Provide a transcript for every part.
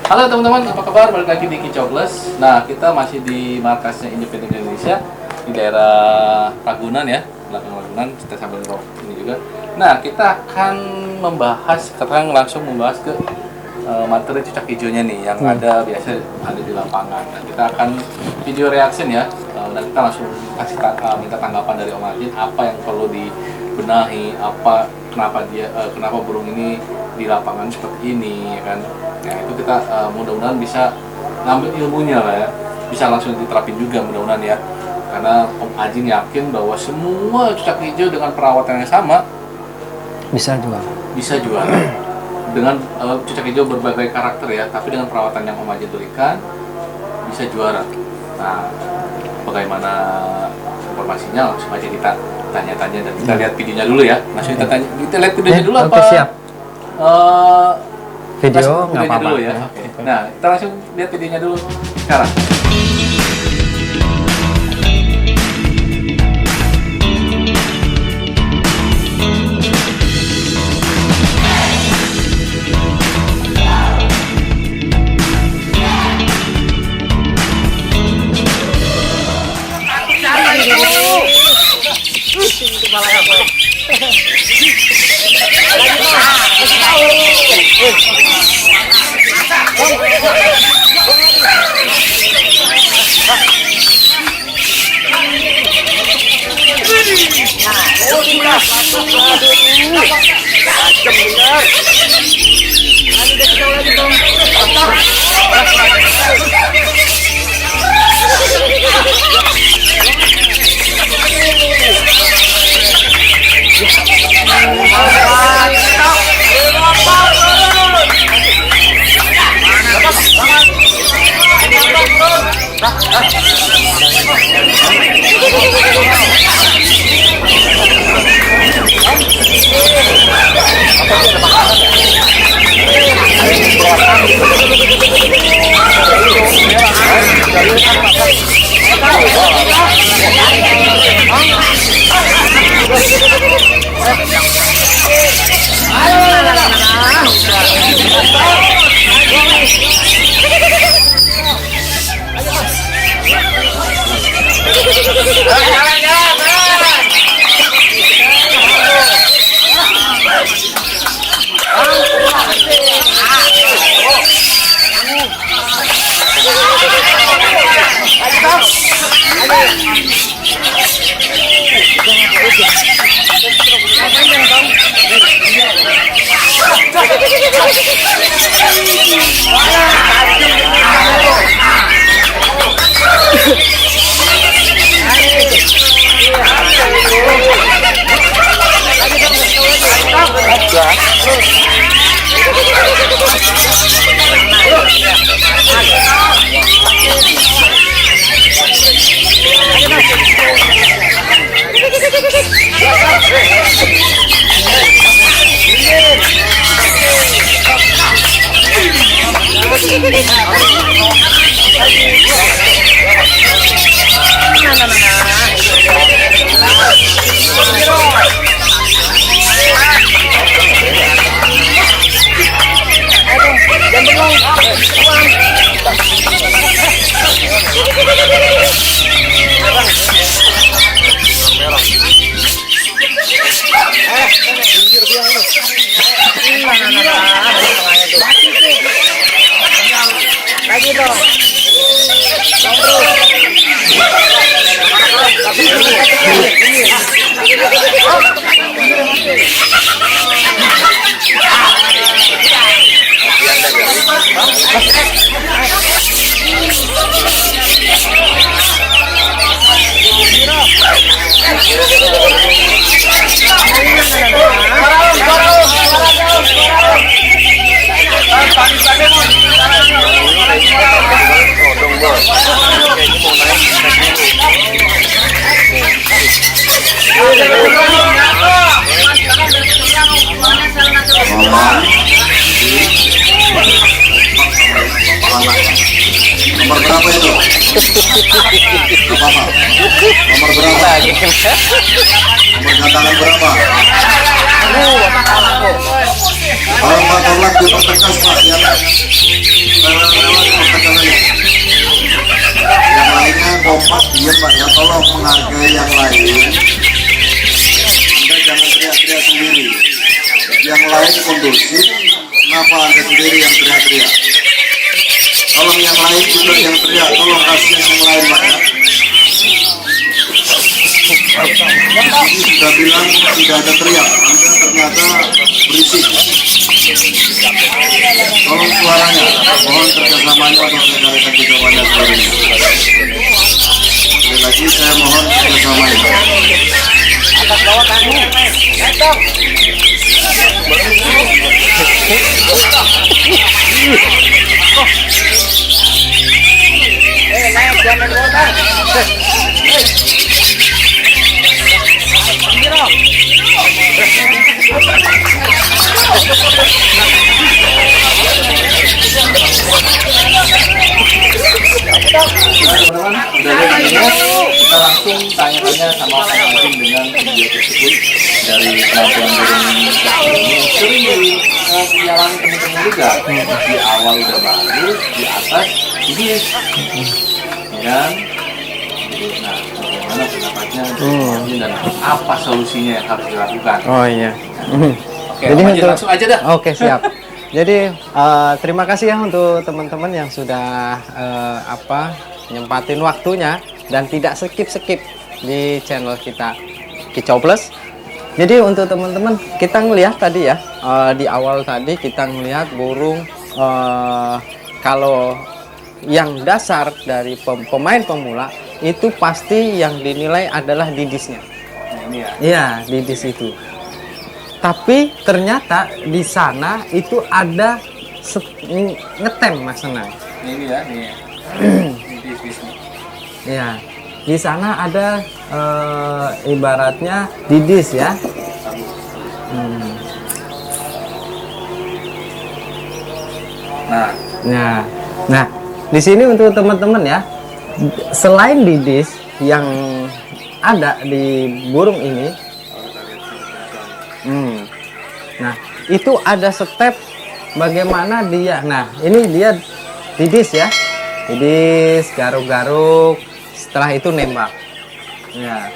Halo teman-teman, apa kabar? Balik lagi di Kicobles. Nah, kita masih di markasnya Independen Indonesia di daerah Ragunan ya, belakang Ragunan. Kita sambil ngerok ini juga. Nah, kita akan membahas, sekarang langsung membahas ke materi cucak hijaunya nih, yang ada biasa ada di lapangan. Nah, kita akan video reaction ya, dan kita langsung kasih minta tanggapan dari Om Ajin apa yang perlu dibenahi, kenapa burung ini di lapangan seperti ini, ya kan? Nah, itu kita mudah-mudahan bisa ngambil ilmunya lah ya, bisa langsung diterapin juga mudah-mudahan ya, karena Om Ajin yakin bahwa semua cucak hijau dengan perawatan yang sama bisa juara dengan cucak hijau berbagai karakter ya, tapi dengan perawatan yang Om Ajin berikan bisa juara. Nah, bagaimana informasinya langsung aja kita tanya-tanya dan kita lihat videonya dulu ya. Langsung kita lihat videonya dulu apa? Siap. Video nggak apa-apa dulu ya. Okay. Nah, kita langsung lihat videonya dulu sekarang. Lagi dong. Nomor berapa itu? Apa-apa? Nomor berapa? Nomor tangan berapa? Kalau 14 dipertegas Pak ya. berisik, kenapa Anda sendiri yang teriak-teriak? Tolong yang lain juga yang teriak, tolong kasihan yang lain Pak ya. Ini sudah bilang tidak ada teriak, Anda ternyata berisik. Tolong suaranya, mohon kerjasamanya untuk rekan-rekan kita pada sore ini. Sekali lagi saya mohon kerjasamanya. Teman-teman, udah lihat videonya, kita langsung tanya-tanya sama Pak Azim dengan video tersebut dari kemampuan burung ini sering dialami teman-teman juga. Di awal udah bagus, di atas ini kan. Nah, bagaimana pendapatnya dan apa solusinya yang harus dilakukan? Oh iya. Oke, Jadi untuk langsung aja dah. Oke, siap. Jadi terima kasih ya untuk teman-teman yang sudah nyempatin waktunya dan tidak skip-skip di channel kita Kicau Plus. Jadi untuk teman-teman, kita ngelihat tadi ya, di awal tadi kita ngelihat burung kalau yang dasar dari pemain pemula itu pasti yang dinilai adalah didisnya. Nah, ini ya. Iya, didis itu. Tapi ternyata di sana itu ada ngetem Mas Senang. Ini ya, nih. Ini bisnis. Ya, di sana ada ibaratnya didis ya. Nah, di sini untuk teman-teman ya, selain didis yang ada di burung ini, nah itu ada step bagaimana dia. Nah, ini dia didis ya, didis garuk-garuk, setelah itu nembak. Ya.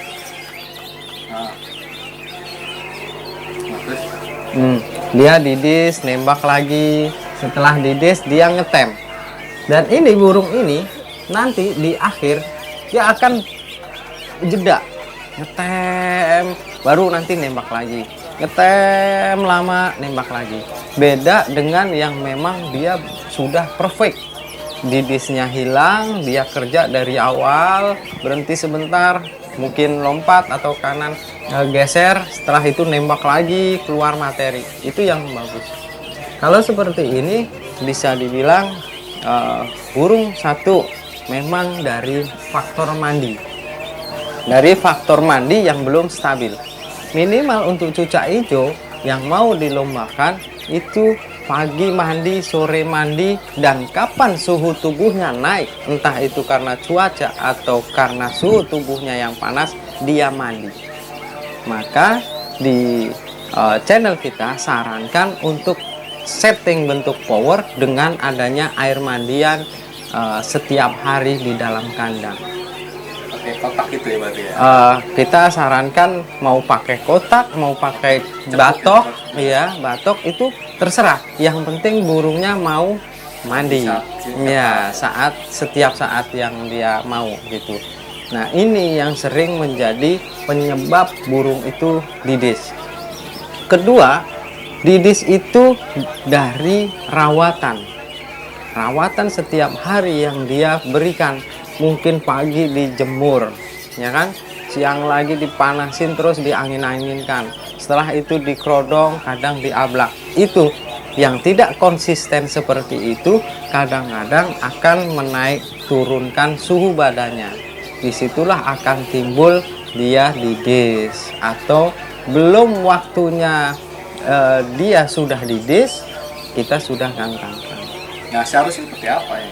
Dia didis, nembak lagi. Setelah didis dia ngetem. Dan ini burung ini nanti di akhir dia akan jeda, ngetem, baru nanti nembak lagi, ngetem lama, nembak lagi. Beda dengan yang memang dia sudah perfect, didisnya hilang, dia kerja dari awal, berhenti sebentar, mungkin lompat atau kanan geser, setelah itu nembak lagi, keluar materi. Itu yang bagus. Kalau seperti ini bisa dibilang burung satu memang dari faktor mandi, yang belum stabil. Minimal untuk cucak hijau yang mau dilombakan itu pagi mandi, sore mandi, dan kapan suhu tubuhnya naik, entah itu karena cuaca atau karena suhu tubuhnya yang panas, dia mandi. Maka di channel kita sarankan untuk setting bentuk power dengan adanya air mandian setiap hari di dalam kandang. Pakai kotak itu ya berarti ya? Kita sarankan mau pakai kotak, mau pakai batok, ya batok itu terserah. Yang penting burungnya mau mandi, ya setiap saat yang dia mau gitu. Nah ini yang sering menjadi penyebab burung itu didis. Kedua, didis itu dari rawatan setiap hari yang dia berikan. Mungkin pagi dijemur, ya kan, siang lagi dipanasin terus diangin-anginkan, setelah itu dikerodong, kadang diablak. Itu yang tidak konsisten seperti itu kadang-kadang akan menaik turunkan suhu badannya. Disitulah akan timbul dia didis atau belum waktunya dia sudah didis, kita sudah gantangkan. Nah, seharusnya seperti apa ya?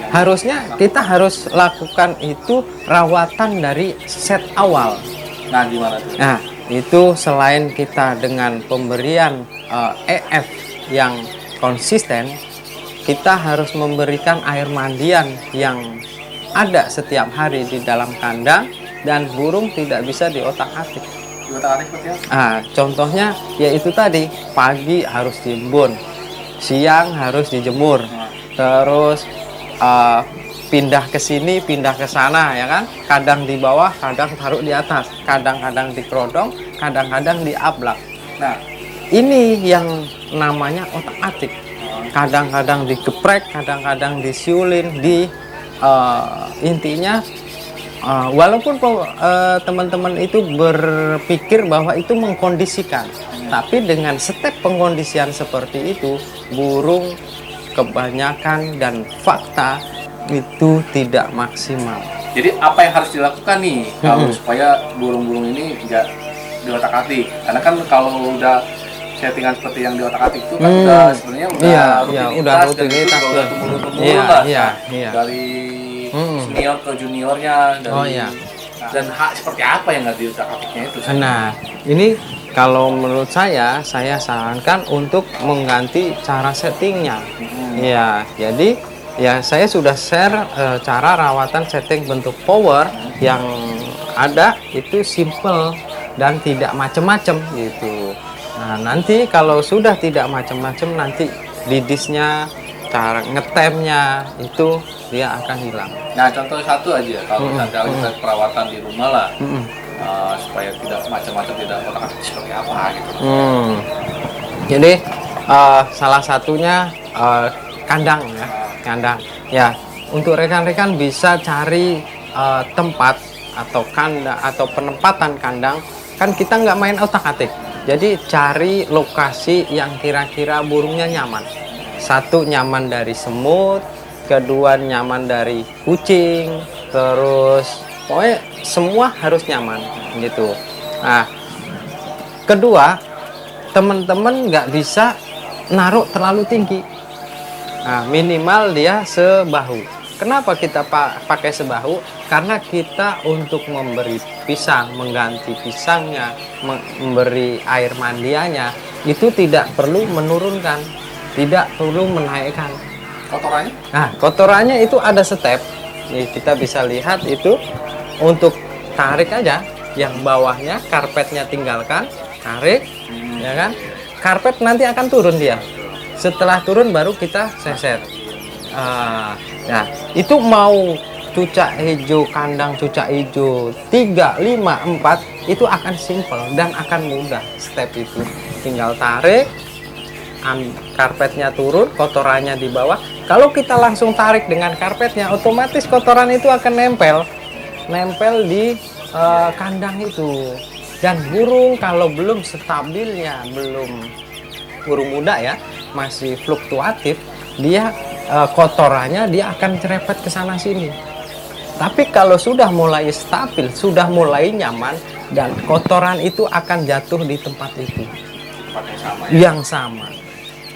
Harusnya kita harus lakukan itu rawatan dari set awal. Nah, gimana tuh? Nah, itu selain kita dengan pemberian EF yang konsisten, kita harus memberikan air mandian yang ada setiap hari di dalam kandang, dan burung tidak bisa diotak-atik. otak-atik seperti apa? Contohnya yaitu tadi, pagi harus diembun, siang harus dijemur, terus pindah ke sini, pindah ke sana, ya kan? Kadang di bawah, kadang taruh di atas, kadang-kadang dikerodong, kadang-kadang diablak. Nah, ini yang namanya otak-atik. Kadang-kadang digeprek, kadang-kadang disiulin, intinya walaupun teman-teman itu berpikir bahwa itu mengkondisikan, tapi dengan step pengkondisian seperti itu, burung kebanyakan dan fakta itu tidak maksimal. Jadi apa yang harus dilakukan nih kalau supaya burung-burung ini nggak diotak-atik? Karena kan kalau udah settingan seperti yang diotak-atik itu kan udah sebenarnya udah rutinitas, udah tumbuh-tumbuh lah. Iya. Dari senior ke juniornya, dan hak seperti apa yang nggak diotak-atiknya itu? Nah, ini kalau menurut saya sarankan untuk mengganti cara settingnya. Ya, jadi ya saya sudah share cara rawatan setting bentuk power yang ada itu simple dan tidak macem-macem gitu. Nah, nanti kalau sudah tidak macem-macem, nanti didisnya, cara ngetemnya itu dia akan hilang. Nah, contoh satu aja kalau misalnya perawatan di rumah lah, supaya tidak macam-macam, tidak otak-atik seperti apa gitu. Jadi salah satunya kandang ya, kandang. Ya, untuk rekan-rekan bisa cari tempat atau kandang atau penempatan kandang. Kan kita nggak main otak-atik. Jadi cari lokasi yang kira-kira burungnya nyaman. Satu, nyaman dari semut, kedua nyaman dari kucing, terus pokoknya semua harus nyaman gitu. Nah, kedua, teman-teman nggak bisa naruh terlalu tinggi. Nah, minimal dia sebahu. Kenapa kita pakai sebahu? Karena kita untuk memberi pisang, mengganti pisangnya, memberi air mandianya, itu tidak perlu menurunkan, tidak perlu menaikkan. Kotorannya? Nah, kotorannya itu ada step. Nih, kita bisa lihat itu untuk tarik aja, yang bawahnya karpetnya tinggalkan, tarik, ya kan? Karpet nanti akan turun dia. Setelah turun baru kita seset. Nah, itu mau cucak hijau, kandang cucak hijau 3, 5, 4 itu akan simple dan akan mudah. Step itu tinggal tarik, karpetnya turun, kotorannya di bawah. Kalau kita langsung tarik dengan karpetnya, otomatis kotoran itu akan nempel di kandang itu. Dan burung kalau belum stabilnya, burung muda ya, masih fluktuatif, dia kotorannya dia akan cerepet ke sana sini. Tapi kalau sudah mulai stabil, sudah mulai nyaman, dan kotoran itu akan jatuh di tempat itu yang sama.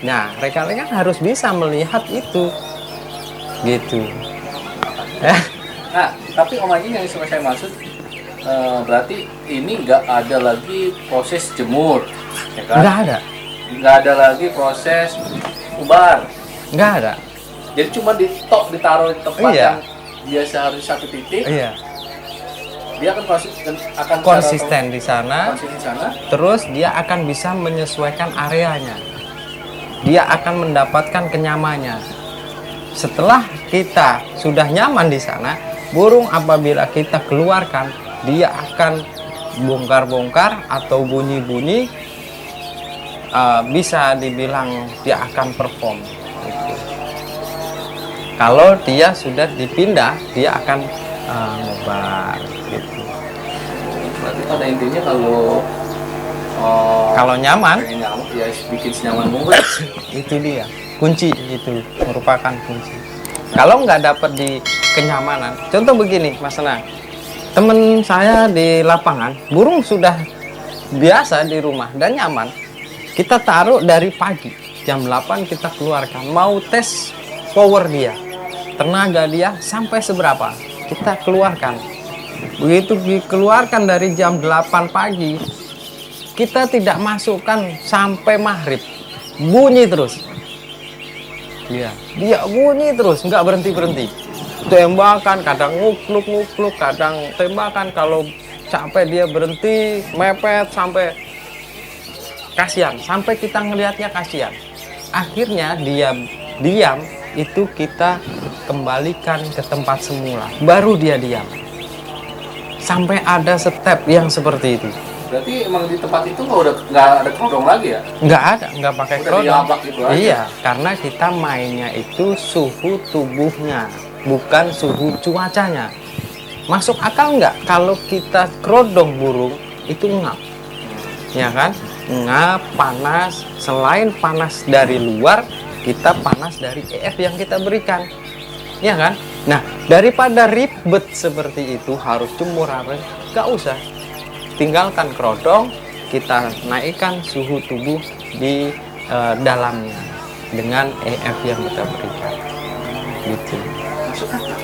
Nah, rekan-rekan harus bisa melihat itu, gitu. Nah, tapi Om Haji yang saya maksud, berarti ini nggak ada lagi proses jemur, ya kan? Nggak ada lagi proses ubar. Nggak ada. Jadi cuma ditaruh di tempat yang biasa harus satu titik. Iya. Dia akan konsisten di sana. Terus dia akan bisa menyesuaikan areanya. Dia akan mendapatkan kenyamannya. Setelah kita sudah nyaman di sana, burung apabila kita keluarkan, dia akan bongkar-bongkar atau bunyi-bunyi, bisa dibilang dia akan perform. Kalau dia sudah dipindah, dia akan ngebar gitu. Berarti pada intinya kalau nyaman, ya bikin senyaman mungkin. Itu dia kunci, itu merupakan kunci. Kalau nggak dapat di kenyamanan, contoh begini Mas Senang, temen saya di lapangan, burung sudah biasa di rumah dan nyaman, kita taruh dari pagi jam 8 kita keluarkan, mau tes power dia, tenaga dia sampai seberapa, kita keluarkan. Begitu dikeluarkan dari jam 8 pagi, kita tidak masukkan sampai maghrib, bunyi terus. Dia bunyi terus, nggak berhenti-berhenti. Tembakan, kadang ngukluk, kadang tembakan. Kalau capek dia berhenti, mepet sampai kasihan, sampai kita ngelihatnya kasihan. Akhirnya dia diam, itu kita kembalikan ke tempat semula, baru dia diam. Sampai ada step yang seperti itu. Berarti emang di tempat itu nggak ada kerodong lagi ya? Nggak pakai Udah kerodong. diabak gitu aja? Iya, karena kita mainnya itu suhu tubuhnya, bukan suhu cuacanya. Masuk akal nggak kalau kita kerodong burung itu ngap, ya kan? Ngap, panas. Selain panas dari luar, kita panas dari EF yang kita berikan, ya kan? Nah, daripada ribet seperti itu harus jemur apa? Nggak usah. Tinggalkan kerodong, kita naikkan suhu tubuh di dalamnya dengan EF yang kita berikan, gitu. Masuk akal.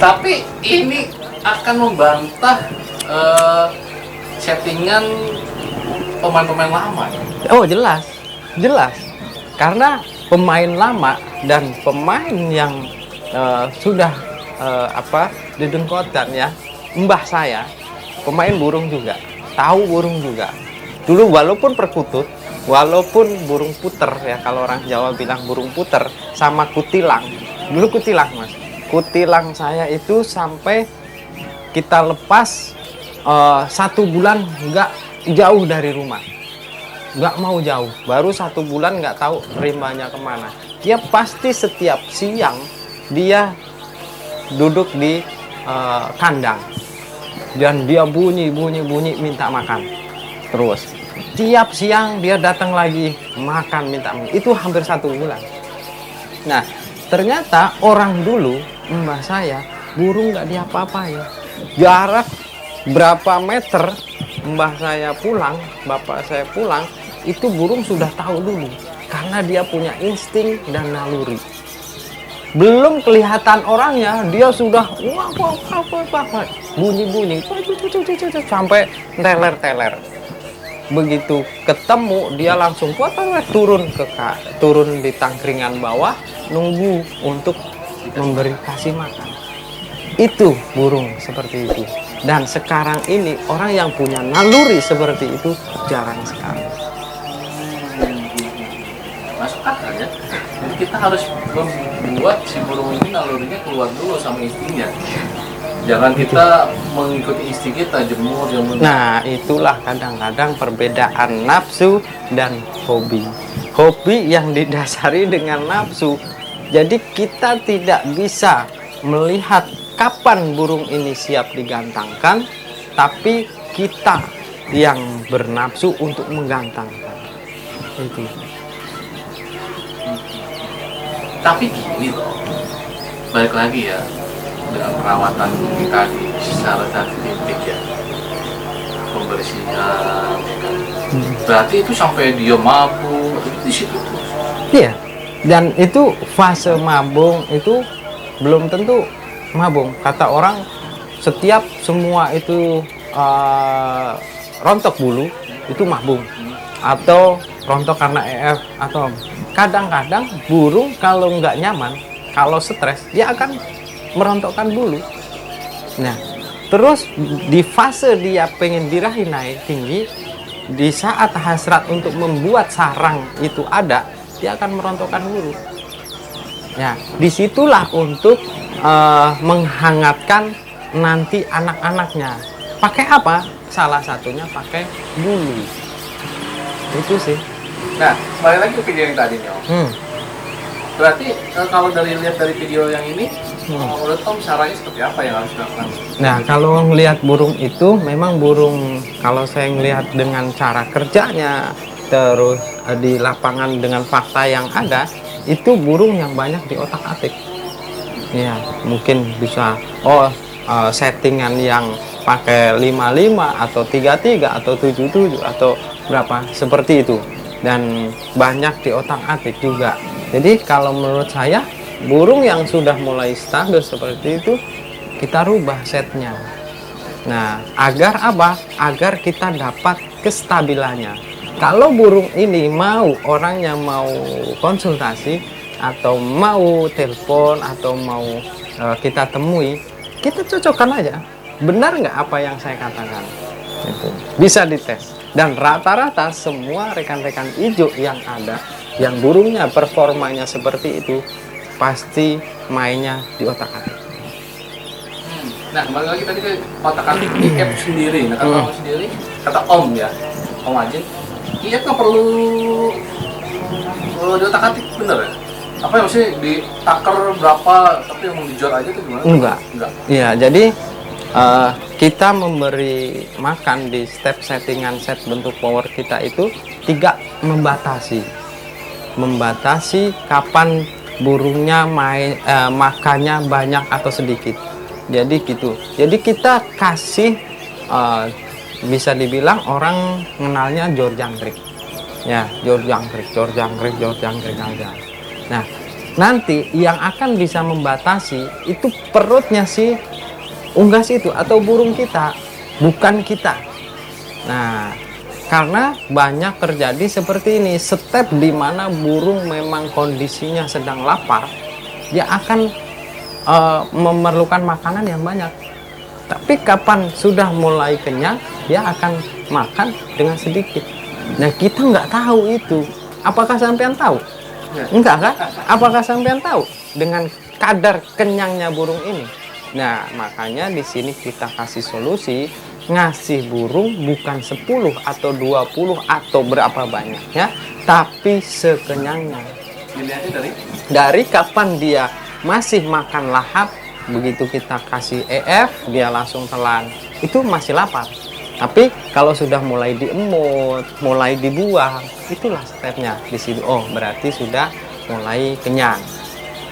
Tapi ini akan membantah settingan pemain-pemain lama. Oh, jelas, jelas. Karena pemain lama dan pemain yang sudah didengkotan ya, mbah saya pemain burung juga, tahu burung juga. Dulu walaupun perkutut, walaupun burung puter ya, kalau orang Jawa bilang burung puter, sama kutilang. Dulu kutilang, Mas. Kutilang saya itu sampai kita lepas 1 bulan nggak jauh dari rumah, nggak mau jauh. Baru 1 bulan nggak tahu rimbanya kemana. Dia pasti setiap siang dia duduk di kandang. Dan dia bunyi minta makan terus. Tiap siang dia datang lagi makan minta makan. Itu hampir 1 bulan. Nah, ternyata orang dulu, mbah saya, burung nggak diapa-apain. Jarak berapa meter mbah saya pulang, bapak saya pulang, itu burung sudah tahu dulu. Karena dia punya insting dan naluri. Belum kelihatan orangnya, dia sudah bunyi sampai teler. Begitu ketemu, dia langsung turun di tangkringan bawah, nunggu untuk memberi kasih makan. Itu burung seperti itu. Dan sekarang ini orang yang punya naluri seperti itu jarang sekali. Masuk akal ya. Jadi kita harus membuat si burung ini nalurinya keluar dulu sama instingnya. Jangan kita mengikuti insting kita, jemur. Nah, itulah kadang-kadang perbedaan nafsu dan hobi. Hobi yang didasari dengan nafsu. Jadi kita tidak bisa melihat kapan burung ini siap digantangkan, tapi kita yang bernafsu untuk menggantangkan. Itu. Tapi gini loh, balik lagi ya, dengan perawatan kita secara titik ya, pembersihan, berarti itu sampai dia mabuk itu di situ tuh. Iya, dan itu fase mabung itu belum tentu mabung. Kata orang setiap semua itu rontok bulu itu mabung, atau rontok karena EF, atau kadang-kadang burung kalau nggak nyaman, kalau stres, dia akan merontokkan bulu. Nah, terus di fase dia pengen birahi naik tinggi, di saat hasrat untuk membuat sarang itu ada, dia akan merontokkan bulu. Ya, disitulah untuk menghangatkan nanti anak-anaknya. Pakai apa? Salah satunya pakai bulu. Itu sih. Nah, kembali lagi ke video yang tadi nih Om. Berarti kalau lihat dari video yang ini, menurut Om caranya seperti apa yang harus dilakukan? Nah, kalau ngelihat burung itu, memang burung, kalau saya ngelihat dengan cara kerjanya, terus di lapangan dengan fakta yang ada, itu burung yang banyak di otak-atik. Ya, mungkin bisa settingan yang pakai 55 atau 33 atau 77 atau berapa seperti itu, dan banyak di otak-atik juga. Jadi kalau menurut saya, burung yang sudah mulai stabil seperti itu, kita rubah setnya. Nah, agar apa? Agar kita dapat kestabilannya. Kalau burung ini mau, orangnya mau konsultasi atau mau telepon atau mau kita temui, kita cocokkan aja. benar nggak apa yang saya katakan? Itu bisa dites. Dan rata-rata semua rekan-rekan hijau yang ada, yang burungnya performanya seperti itu, pasti mainnya di otak-atik. Nah, kembali lagi tadi ke otak-atik IF sendiri. Nah, kalau kamu sendiri, kata Om ya, Om Ajin, IF kan perlu di otak-atik, bener ya? Apa yang mesti ditakar berapa, tapi yang mau dijual aja tuh gimana? Enggak. Enggak. Iya, jadi kita memberi makan di step settingan set bentuk power kita itu tidak membatasi kapan burungnya makannya banyak atau sedikit. Jadi gitu. Jadi kita kasih bisa dibilang orang mengenalnya jor jangkrik. Ya, jor jangkrik aja. Nah, nanti yang akan bisa membatasi itu perutnya si unggas itu atau burung kita, bukan kita. Nah, karena banyak terjadi seperti ini, step di mana burung memang kondisinya sedang lapar, dia akan memerlukan makanan yang banyak. Tapi kapan sudah mulai kenyang, dia akan makan dengan sedikit. Nah, kita nggak tahu itu. Apakah sampean tahu? Enggak kan? Apakah sampean tahu dengan kadar kenyangnya burung ini? Nah, makanya di sini kita kasih solusi, ngasih burung bukan 10 atau 20 atau berapa banyaknya, tapi sekenyangnya. Dilihatnya Dari kapan dia masih makan lahap, begitu kita kasih EF, dia langsung telan. Itu masih lapar. Tapi kalau sudah mulai diemut, mulai dibuang, itulah stepnya di situ. Oh, berarti sudah mulai kenyang.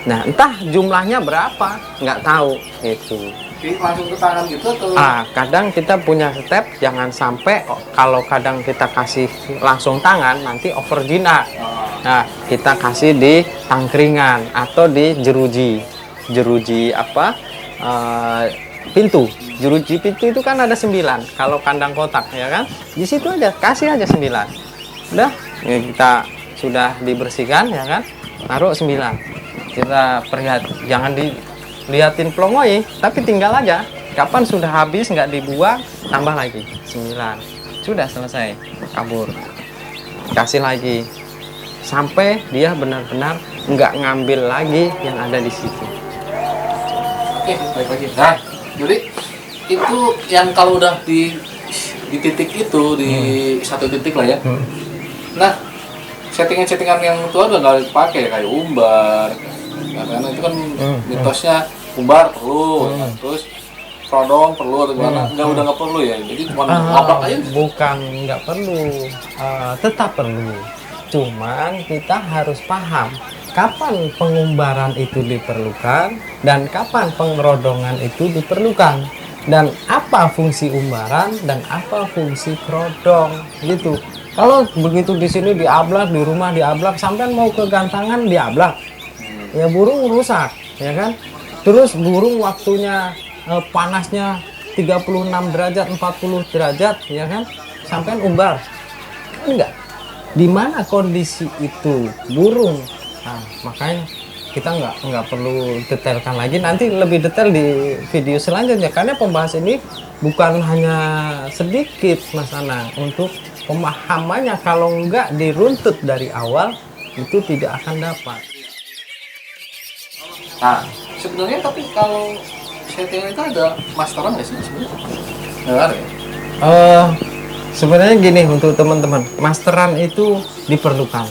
Nah, entah jumlahnya berapa, nggak tahu itu. Jadi langsung ke tangan gitu atau? Kadang kita punya step, jangan sampai kalau kadang kita kasih langsung tangan, nanti over jinak. Nah, kita kasih di tangkringan atau di jeruji apa? Pintu. Jeruji pintu itu kan ada 9. Kalau kandang kotak, ya kan? Di situ aja, kasih aja 9. Udah, ya kita sudah dibersihkan, ya kan? Taruh 9. Kita jangan dilihatin plongoi, tapi tinggal aja. Kapan sudah habis nggak dibuang, tambah lagi 9. Sudah selesai, kabur. Kasih lagi sampai dia benar-benar nggak ngambil lagi yang ada di situ. Oke, baik lagi. Nah, jadi itu yang kalau udah di titik itu, di satu titik lah ya. Nah, settingan-settingan yang tua udah nggak dipakai kayak umbar. Nah, karena itu kan mitosnya umbar perlu, terus prodong perlu atau gimana? Udah nggak perlu ya. Jadi cuma ngabrak aja. Bukan nggak perlu, tetap perlu. Cuman kita harus paham kapan pengumbaran itu diperlukan dan kapan pengerodongan itu diperlukan, dan apa fungsi umbaran dan apa fungsi kerodong gitu. Kalau begitu di sini diablak, di rumah diablak, sampai mau ke gantangan diablak, ya burung rusak, ya kan? Terus burung waktunya panasnya 36 derajat, 40 derajat, ya kan? Sampai umbar, enggak. Di mana kondisi itu burung? Nah, makanya kita nggak perlu detailkan lagi. Nanti lebih detail di video selanjutnya, karena pembahasan ini bukan hanya sedikit Mas Anang. Untuk pemahamannya, kalau nggak diruntut dari awal, itu tidak akan dapat. Nah, sebenarnya tapi kalau settingan itu ada masteran nggak sih sebenarnya? Nggak ada ya? Sebenarnya gini, untuk teman-teman, masteran itu diperlukan.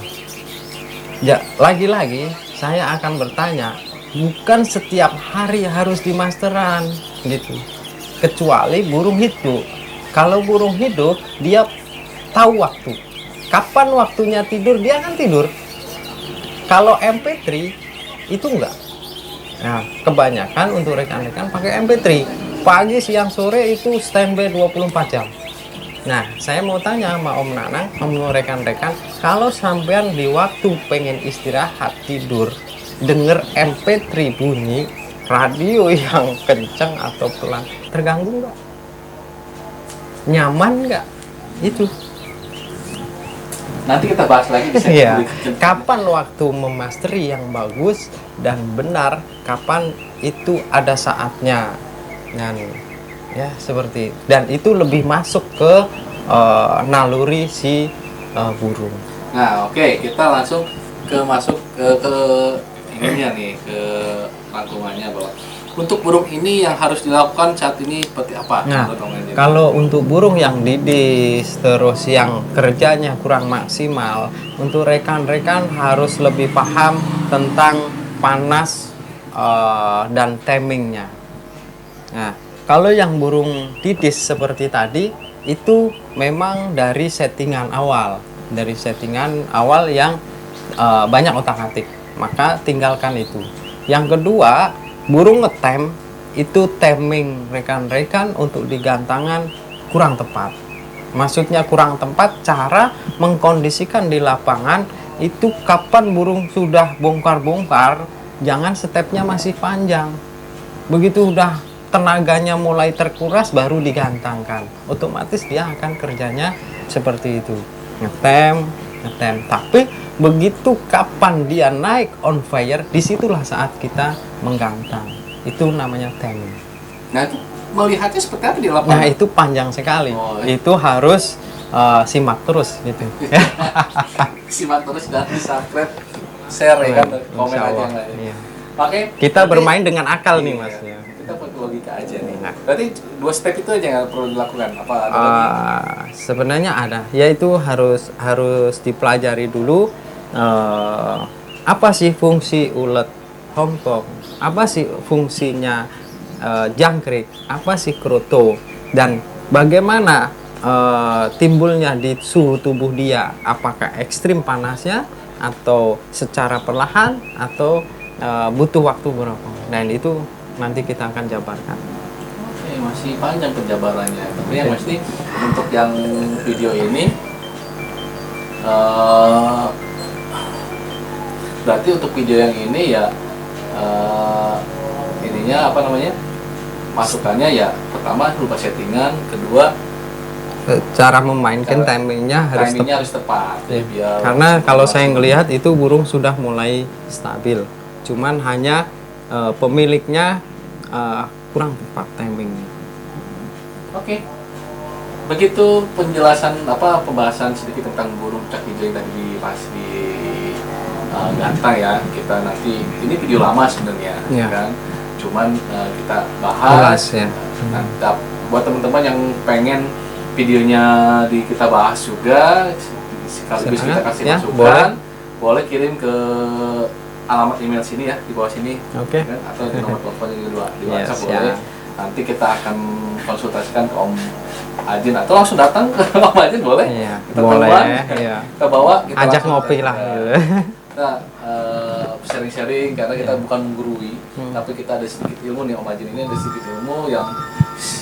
Ya, lagi-lagi saya akan bertanya, bukan setiap hari harus dimasteran gitu. Kecuali burung hidup. Kalau burung hidup, dia tahu waktu. Kapan waktunya tidur, dia akan tidur. Kalau MP3 itu enggak. Nah, kebanyakan untuk rekan-rekan pakai MP3. Pagi, siang, sore itu standby 24 jam. Nah, saya mau tanya sama Om Nanang, Om rekan-rekan, kalau sampean di waktu pengen istirahat tidur, denger MP3 bunyi, radio yang kencang atau pelan, terganggu nggak? Nyaman nggak? Itu. Nanti kita bahas lagi di Iya. Kapan waktu memasteri yang bagus dan benar, kapan itu ada saatnya. Dan ya seperti itu. Dan itu lebih masuk ke naluri si burung. Nah, oke, kita langsung masuk ke ininya nih, ke rangkumannya bahwa untuk burung ini yang harus dilakukan saat ini seperti apa? Nah, menurut Om Ajin? kalau untuk burung yang didis terus yang kerjanya kurang maksimal, untuk rekan-rekan harus lebih paham tentang panas dan timingnya. Nah, kalau yang burung didis seperti tadi itu memang dari settingan awal yang banyak otak-atik, maka tinggalkan itu. Yang kedua, burung ngetem itu timing rekan-rekan untuk digantangan kurang tepat. Maksudnya kurang tepat cara mengkondisikan di lapangan itu kapan burung sudah bongkar-bongkar, jangan stepnya masih panjang. Begitu udah tenaganya mulai terkuras baru digantangkan. Otomatis dia akan kerjanya seperti itu. Ngetem. Tapi begitu kapan dia naik on fire, disitulah saat kita menggantang. Itu namanya timing. Nah, itu melihatnya seperti apa di lapangan? Nah, itu panjang sekali. Oh, itu harus simak terus gitu. Simak terus dan subscribe, share ya kan, komen Insya aja Allah. nggak ya. Iya. Oke. Kita berarti- bermain dengan akal nih Iya, Mas ya. Kita pakai logika aja nih. Nah. Berarti 2 step itu aja yang perlu dilakukan. Apa ada lagi? Sebenarnya ada, yaitu harus dipelajari dulu apa sih fungsi ulet Hongkong, apa sih fungsinya jangkrik, apa sih kroto, dan bagaimana timbulnya di suhu tubuh dia, apakah ekstrim panasnya atau secara perlahan atau butuh waktu berapa. Dan itu nanti kita akan jabarkan. Oke, masih panjang penjabarannya. Tapi yang pasti untuk yang video ini berarti untuk video yang ini ya ininya apa namanya? Masukannya ya pertama lupa settingan, kedua Cara memainkan timingnya harus timingnya tepat. harus tepat. Ya. Biar Karena kalau saya ngelihat itu burung sudah mulai stabil, cuman hanya pemiliknya kurang tepat timingnya. Oke. Begitu penjelasan pembahasan sedikit tentang burung cak hijau yang tadi dibahas di gantang ya. Kita nanti ini video lama sebenarnya Ya. kan. Cuman kita bahas Ya. Nah, buat teman-teman yang pengen videonya kita bahas juga sekaligus kita kasih Ya, masukan, boleh kirim ke alamat email sini ya di bawah sini. Oke. Kan? Atau di nomor telepon di Yes, WhatsApp ya. boleh. Nanti kita akan konsultasikan ke Om Ajin atau langsung datang ke Om Ajin boleh. Iya, Kita boleh. temuan, Iya. kita bawa, kita Ajak langsung ngopi lah. Gitu. Kita sharing-sharing karena kita bukan menggurui, tapi kita ada sedikit ilmu nih Om Ajin ini ada sedikit ilmu yang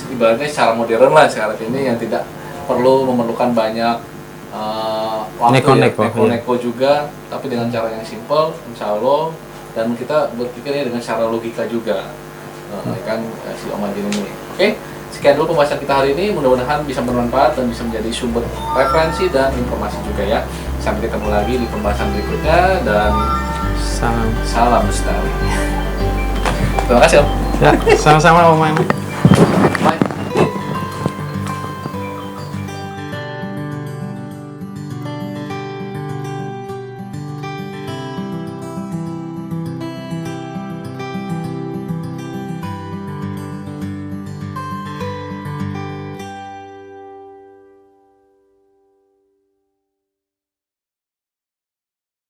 ibaratnya secara modern lah sekarang ini yang tidak perlu memerlukan banyak waktu neko-neko juga, tapi dengan cara yang simple, insya Allah, dan kita berpikirnya dengan cara logika juga, kan si Om Ajin ini. Oke, sekian dulu pembahasan kita hari ini. Mudah-mudahan bisa bermanfaat dan bisa menjadi sumber referensi dan informasi juga ya. Sampai ketemu lagi di pembahasan berikutnya dan salam lestari. Terima kasih Om. Ya, sama-sama Om. Bye.